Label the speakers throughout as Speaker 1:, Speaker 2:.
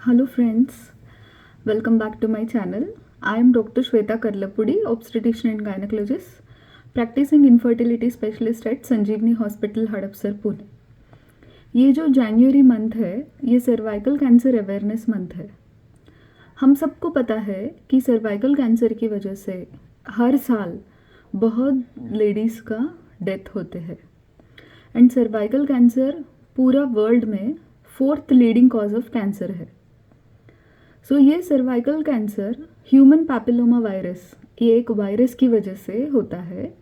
Speaker 1: Hello friends, welcome back to my channel. I am Dr. Shweta Karlapudi, obstetrician and gynecologist, practicing infertility specialist at Sanjeevani hospital Hadapsar Pune. ये जो जनवरी month है ये cervical cancer awareness month है। हम सबको पता है कि सर्वाइकल कैंसर की वजह से हर साल बहुत लेडीज़ का डेथ होते हैं एंड सर्वाइकल कैंसर पूरा वर्ल्ड में 4th leading cause of cancer है। सो ये cervical cancer human papilloma virus, ये एक वायरस की वजह से होता है।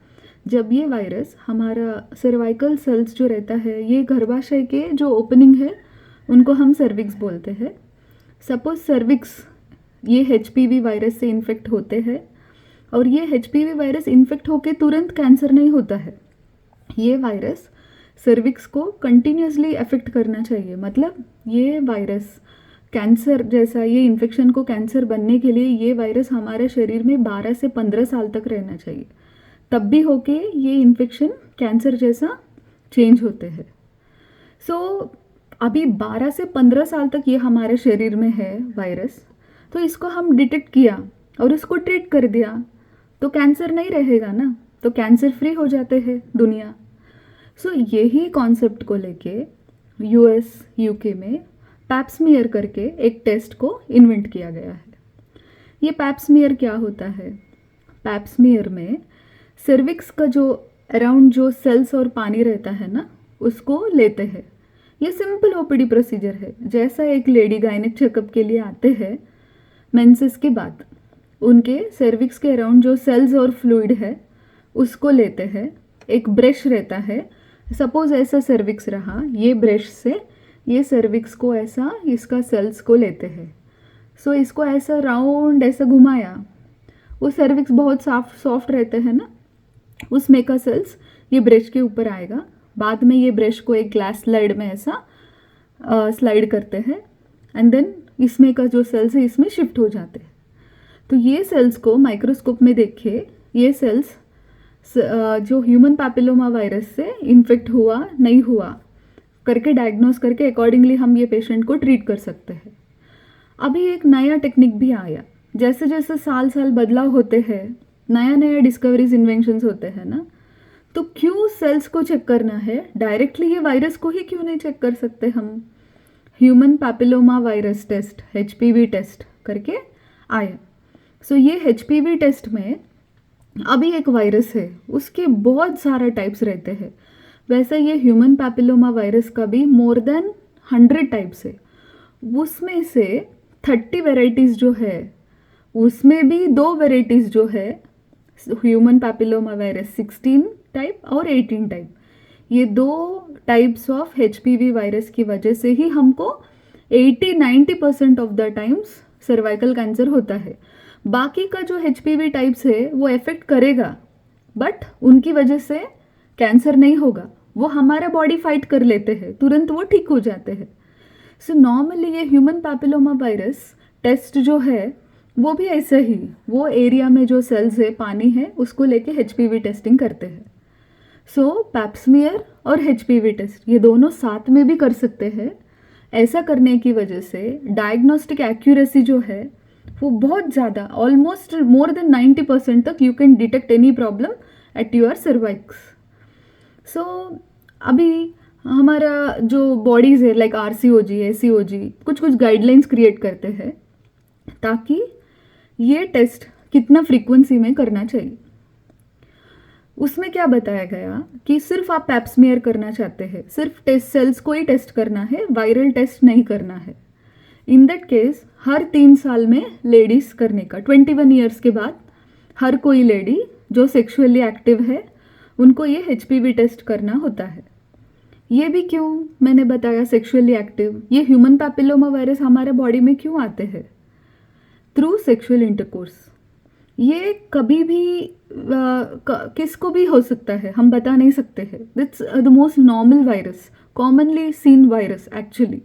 Speaker 1: जब ये वायरस हमारा सर्वाइकल सेल्स जो रहता है, ये गर्भाशय के जो ओपनिंग है उनको हम सर्विक्स बोलते हैं। सपोज सर्विक्स ये HPV वायरस से इन्फेक्ट होते हैं और ये HPV वायरस इन्फेक्ट होके तुरंत कैंसर नहीं होता है। ये वायरस सर्विक्स को कंटिन्यूसली अफेक्ट करना चाहिए, मतलब ये वायरस कैंसर जैसा, ये इन्फेक्शन को कैंसर बनने के लिए ये वायरस हमारे शरीर में 12 से 15 साल तक रहना चाहिए, तब भी होके ये इन्फेक्शन कैंसर जैसा चेंज होते हैं। सो अभी 12 से 15 साल तक ये हमारे शरीर में है वायरस, तो इसको हम डिटेक्ट किया और इसको ट्रीट कर दिया तो कैंसर नहीं रहेगा ना, तो कैंसर फ्री हो जाते हैं दुनिया। सो यही कॉन्सेप्ट को लेके US UK में पैप्समियर करके एक टेस्ट को इन्वेंट किया गया है। ये पैप्समियर क्या होता है? पैप्समियर में सर्विक्स का जो अराउंड जो सेल्स और पानी रहता है ना, उसको लेते हैं। ये सिंपल OPD प्रोसीजर है, जैसा एक लेडी गायनिक चेकअप के लिए आते हैं मेंसेस के बाद, उनके सर्विक्स के अराउंड जो सेल्स और फ्लूइड है उसको लेते हैं। एक ब्रश रहता है, सपोज ऐसा सर्विक्स रहा, ये ब्रश से ये सर्विक्स को ऐसा इसका सेल्स को लेते हैं। सो इसको ऐसा राउंड ऐसा घुमाया, वो सर्विक्स बहुत सॉफ्ट रहते हैं ना, उसमें का सेल्स ये ब्रश के ऊपर आएगा। बाद में ये ब्रश को एक ग्लास स्लाइड में ऐसा स्लाइड करते हैं एंड देन इसमें का जो सेल्स है इसमें शिफ्ट हो जाते हैं। तो ये सेल्स को माइक्रोस्कोप में देखे, ये सेल्स जो ह्यूमन पैपिलोमा वायरस से इन्फेक्ट हुआ नहीं हुआ करके डायग्नोस करके अकॉर्डिंगली हम ये पेशेंट को ट्रीट कर सकते हैं। अभी एक नया टेक्निक भी आया, जैसे जैसे साल साल बदलाव होते हैं, नया नया डिस्कवरीज इन्वेंशंस होते हैं ना, तो क्यों सेल्स को चेक करना है, डायरेक्टली ये वायरस को ही क्यों नहीं चेक कर सकते हम? Human papilloma virus test HPV test करके आया। सो ये HPV टेस्ट में अभी एक वायरस है, उसके बहुत सारा टाइप्स रहते हैं। वैसे ये ह्यूमन पैपिलोमा वायरस का भी मोर देन 100 टाइप्स है। उसमें से 30 वेराइटीज़ जो है, उसमें भी 2 वेराइटीज़ जो है ह्यूमन पैपिलोमा वायरस 16 टाइप और 18 टाइप, ये 2 टाइप्स ऑफ HPV वायरस की वजह से ही हमको 80-90% of the times cervical cancer होता है। बाकी का जो HPV टाइप्स है वो इफेक्ट करेगा, बट उनकी वजह से कैंसर नहीं होगा, वो हमारा बॉडी फाइट कर लेते हैं, तुरंत वो ठीक हो जाते हैं। सो नॉर्मली ये ह्यूमन पैपिलोमा वायरस टेस्ट जो है वो भी ऐसे ही, वो एरिया में जो सेल्स है, पानी है, उसको लेके HPV टेस्टिंग करते हैं। सो पैप्समियर और HPV टेस्ट ये दोनों साथ में भी कर सकते हैं। ऐसा करने की वजह से डायग्नोस्टिक एक्यूरेसी जो है वो बहुत ज़्यादा, ऑलमोस्ट मोर देन 90% तक you can detect any problem at your cervix. So अभी हमारा जो बॉडीज़ है लाइक RCOG ACOG कुछ कुछ गाइडलाइंस क्रिएट करते हैं ताकि ये टेस्ट कितना फ्रीक्वेंसी में करना चाहिए। उसमें क्या बताया गया कि सिर्फ आप पैप्समियर करना चाहते हैं, सिर्फ टेस्ट सेल्स को ही टेस्ट करना है, वायरल टेस्ट नहीं करना है। इन दैट केस हर 3 साल में लेडीज़ करने का, 21 ईयर्स के बाद हर कोई लेडी जो सेक्सुअली एक्टिव है उनको ये HPV टेस्ट करना होता है। ये भी क्यों मैंने बताया सेक्सुअली एक्टिव, ये ह्यूमन पैपिलोमा वायरस हमारे बॉडी में क्यों आते हैं? Through sexual intercourse. ये कभी भी किसको भी हो सकता है, हम बता नहीं सकते हैं। That's the most normal virus, commonly seen virus actually,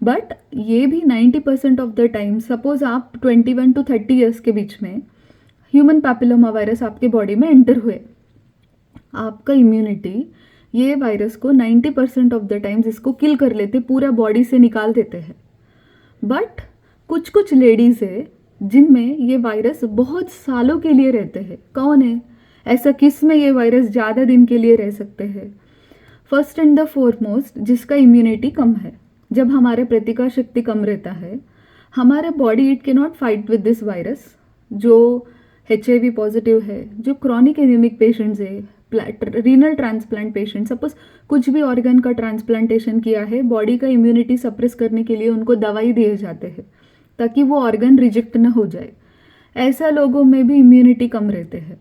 Speaker 1: but ये भी 90% ऑफ द टाइम, सपोज आप 21 to 30 ईयर्स के बीच में ह्यूमन पैपिलोमा वायरस आपके बॉडी में एंटर हुए, आपका इम्यूनिटी ये वायरस को 90% ऑफ द टाइम्स इसको किल कर लेते, पूरा बॉडी से निकाल देते हैं। बट कुछ कुछ लेडीज़ है जिनमें ये वायरस बहुत सालों के लिए रहते हैं। कौन है ऐसा, किस में ये वायरस ज़्यादा दिन के लिए रह सकते हैं? फर्स्ट एंड द फोरमोस्ट, जिसका इम्यूनिटी कम है। जब हमारे प्रतिकार शक्ति कम रहता है, हमारा बॉडी इट के not fight with this virus. जो HIV पॉजिटिव है, जो क्रॉनिक एनीमिक पेशेंट्स है, रीनल ट्रांसप्लांट पेशेंट, सपोज कुछ भी ऑर्गन का ट्रांसप्लांटेशन किया है, बॉडी का इम्यूनिटी सप्रेस करने के लिए उनको दवाई दिए जाते हैं ताकि वो ऑर्गन रिजेक्ट ना हो जाए। ऐसा लोगों में भी इम्यूनिटी कम रहते हैं।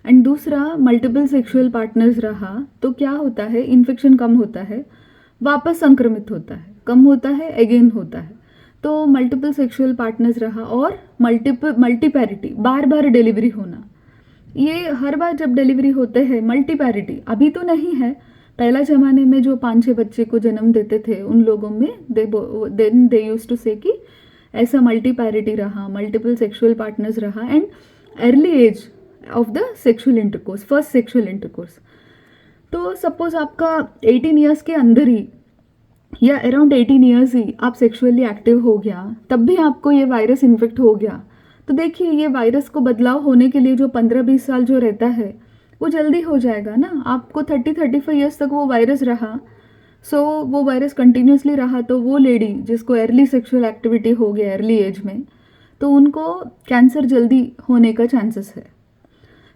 Speaker 1: एंड दूसरा, मल्टीपल सेक्सुअल पार्टनर्स रहा तो क्या होता है, इन्फेक्शन कम होता है, वापस संक्रमित होता है, कम होता है, अगेन होता है। तो मल्टीपल सेक्सुअल पार्टनर्स रहा और मल्टीपैरिटी, बार बार डिलीवरी होना, ये हर बार जब डिलीवरी होते हैं मल्टीपैरिटी, अभी तो नहीं है, पहला ज़माने में जो 5-6 बच्चे को जन्म देते थे उन लोगों में दे यूज्ड टू से कि ऐसा मल्टीपैरिटी रहा, मल्टीपल सेक्सुअल पार्टनर्स रहा and early age of the sexual intercourse, first sexual intercourse. तो सपोज आपका 18 ईयर्स के अंदर ही या अराउंड 18 ईयर्स ही आप सेक्सुअली एक्टिव हो गया, तब भी आपको ये वायरस इन्फेक्ट हो गया, तो देखिए ये वायरस को बदलाव होने के लिए जो 15-20 साल जो रहता है वो जल्दी हो जाएगा ना। आपको 30-35 ईयर्स तक वो वायरस रहा, सो वो वायरस कंटिन्यूसली रहा, तो वो लेडी जिसको अर्ली सेक्सुअल एक्टिविटी हो गया अर्ली एज में, तो उनको कैंसर जल्दी होने का चांसेस है।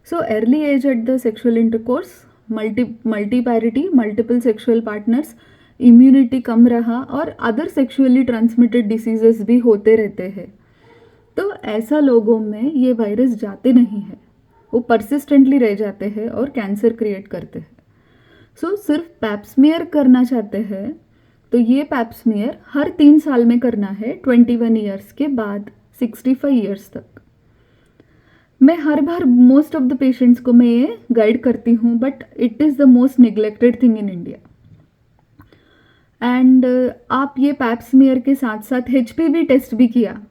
Speaker 1: So early age at the sexual intercourse, multiparity, multiple sexual partners, immunity कम रहा और अदर सेक्सुअली ट्रांसमिटेड डिसीजेस भी होते रहते हैं, तो ऐसा लोगों में ये वायरस जाते नहीं है, वो परसिस्टेंटली रह जाते हैं और कैंसर क्रिएट करते हैं। सो सिर्फ पैप्समियर करना चाहते हैं तो ये पैप्समियर हर 3 साल में करना है, 21 ईयर्स के बाद 65 ईयर्स तक। मैं हर बार मोस्ट ऑफ द पेशेंट्स को मैं ये गाइड करती हूँ, but it is the most neglected thing in India. And आप ये पैप्समियर के साथ साथ HPV टेस्ट भी किया,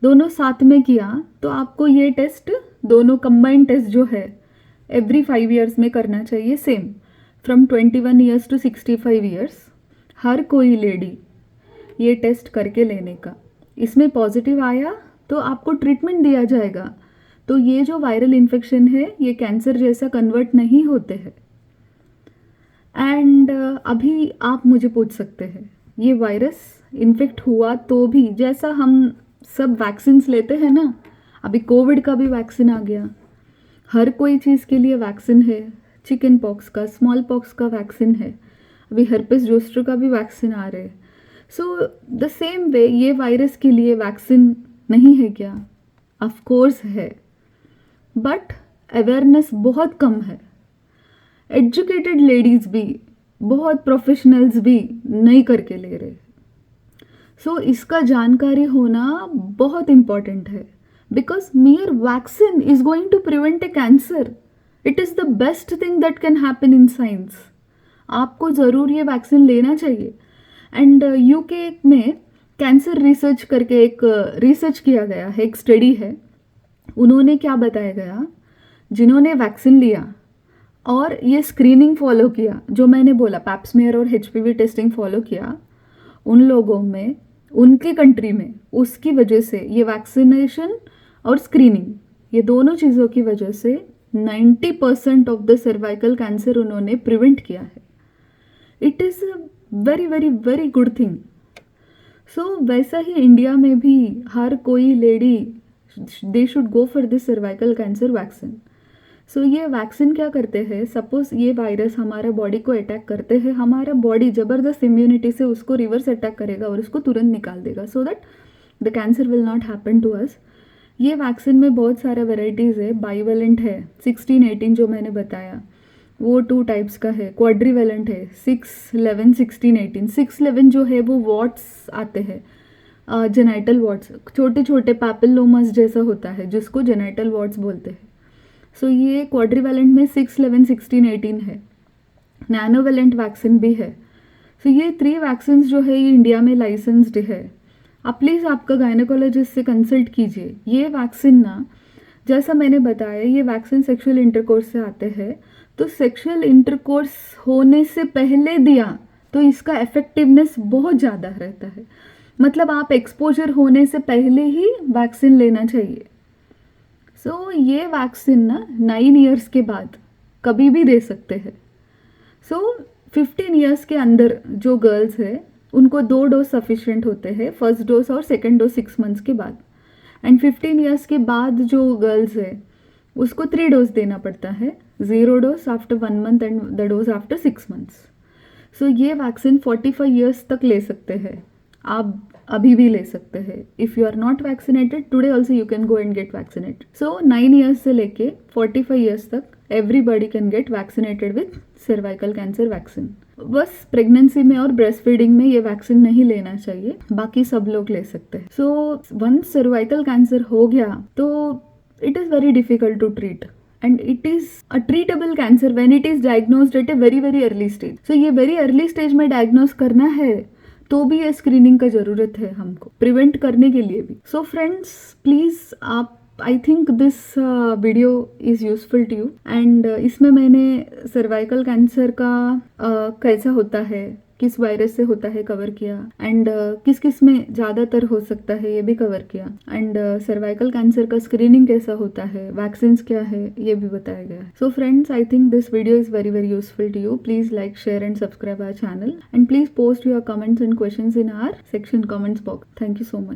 Speaker 1: दोनों साथ में किया, तो आपको ये टेस्ट, दोनों कंबाइंड टेस्ट जो है एवरी 5 ईयर्स में करना चाहिए, same from 21 years to 65 years. हर कोई लेडी ये टेस्ट करके लेने का, इसमें पॉजिटिव आया तो आपको ट्रीटमेंट दिया जाएगा। तो ये जो वायरल इन्फेक्शन है ये कैंसर जैसा कन्वर्ट नहीं होते हैं। एंड अभी आप मुझे पूछ सकते हैं, ये वायरस इन्फेक्ट हुआ तो भी, जैसा हम सब वैक्सीन्स लेते हैं ना, अभी कोविड का भी वैक्सीन आ गया, हर कोई चीज़ के लिए वैक्सीन है, चिकन पॉक्स का, स्मॉल पॉक्स का वैक्सीन है, अभी हर्पिस जोस्टर का भी वैक्सीन आ रहे हैं। सो द सेम वे ये वायरस के लिए वैक्सीन नहीं है क्या? ऑफ कोर्स है, बट अवेयरनेस बहुत कम है। एजुकेटेड लेडीज़ भी, बहुत प्रोफेशनल्स भी नहीं करके ले रहे। सो इसका जानकारी होना बहुत इम्पॉर्टेंट है, because mere vaccine is going to prevent a cancer. It is the best thing that can happen in science. आपको ज़रूर ये वैक्सीन लेना चाहिए। एंड UK में कैंसर रिसर्च करके एक रिसर्च किया गया है, एक स्टडी है, उन्होंने क्या बताया गया, जिन्होंने वैक्सीन लिया और ये स्क्रीनिंग फॉलो किया, जो मैंने बोला पैप्समियर और HPV टेस्टिंग फॉलो किया, उन लोगों में, उनके कंट्री में, उसकी वजह से ये वैक्सीनेशन और स्क्रीनिंग, ये दोनों चीज़ों की वजह से 90% ऑफ द सर्वाइकल कैंसर उन्होंने प्रिवेंट किया है। It is a very very very good thing. So वैसा ही इंडिया में भी हर कोई lady, they should go for this cervical cancer vaccine. So ये वैक्सीन क्या करते हैं, सपोज ये वायरस हमारा बॉडी को अटैक करते हैं, हमारा बॉडी ज़बरदस्त इम्यूनिटी से उसको रिवर्स अटैक करेगा और उसको तुरंत निकाल देगा, so that the cancer will not happen to us. ये वैक्सीन में बहुत सारा वेराइटीज़ है, बाईवेलेंट है 16-18 जो मैंने बताया, वो 2 टाइप्स का है, क्वाड्रीवेलेंट है 6-11, 16-18। 6-11 जो है वो वॉट्स आते हैं, जेनाइटल वॉट्स, छोटे छोटे पैपिलोमास जैसा होता है जिसको जेनाइटल वॉट्स बोलते हैं। सो ये क्वाड्रीवेलेंट में 6-11, 16-18 है। नैनोवेलेंट वैक्सीन भी है। सो ये 3 वैक्सीन जो है ये इंडिया में लाइसेंस्ड है। आप प्लीज़ आपका गायनेकोलॉजिस्ट से कंसल्ट कीजिए। ये वैक्सीन ना, जैसा मैंने बताया, ये वैक्सीन सेक्सुअल इंटरकोर्स से आते हैं, तो सेक्सुअल इंटरकोर्स होने से पहले दिया तो इसका इफेक्टिवनेस बहुत ज़्यादा रहता है। मतलब आप एक्सपोजर होने से पहले ही वैक्सीन लेना चाहिए। सो ये वैक्सीन ना 9 ईयर्स के बाद कभी भी दे सकते हैं। सो 15 ईयर्स के अंदर जो गर्ल्स है उनको 2 डोज सफिशिएंट होते हैं, फर्स्ट डोज और सेकेंड डोज 6 मंथ्स के बाद। एंड 15 ईयर्स के बाद जो गर्ल्स है उसको 3 डोज देना पड़ता है, 0 dose after 1 month and the dose after 6 months. So ये वैक्सीन 45 ईयर्स तक ले सकते हैं, आप अभी भी ले सकते हैं। If you are not vaccinated today also you can go and get vaccinated. So 9 years से लेके 45 ईयर्स तक everybody can get vaccinated with cervical cancer vaccine. बस प्रेगनेंसी में और ब्रेस्ट फीडिंग में ये वैक्सीन नहीं लेना चाहिए, बाकी सब लोग ले सकते हैं। सो वंस सर्वाइकल कैंसर हो गया तो it is very difficult to treat and it is a treatable cancer when it is diagnosed at a very early stage. So ये very early stage में diagnose करना है तो भी ये स्क्रीनिंग का ज़रूरत है हमको प्रिवेंट करने के लिए भी। सो फ्रेंड्स प्लीज़ आप I think this video is useful to you and इसमें मैंने सर्वाइकल कैंसर का कैसा होता है, किस वायरस से होता है कवर किया एंड किस किस में ज़्यादातर हो सकता है ये भी कवर किया एंड सर्वाइकल कैंसर का स्क्रीनिंग कैसा होता है, वैक्सीन्स क्या है ये भी बताया गया। So friends I think this video is very useful to you. Please like, share and subscribe our channel and please post your comments and questions in our section comments box. Thank you so much.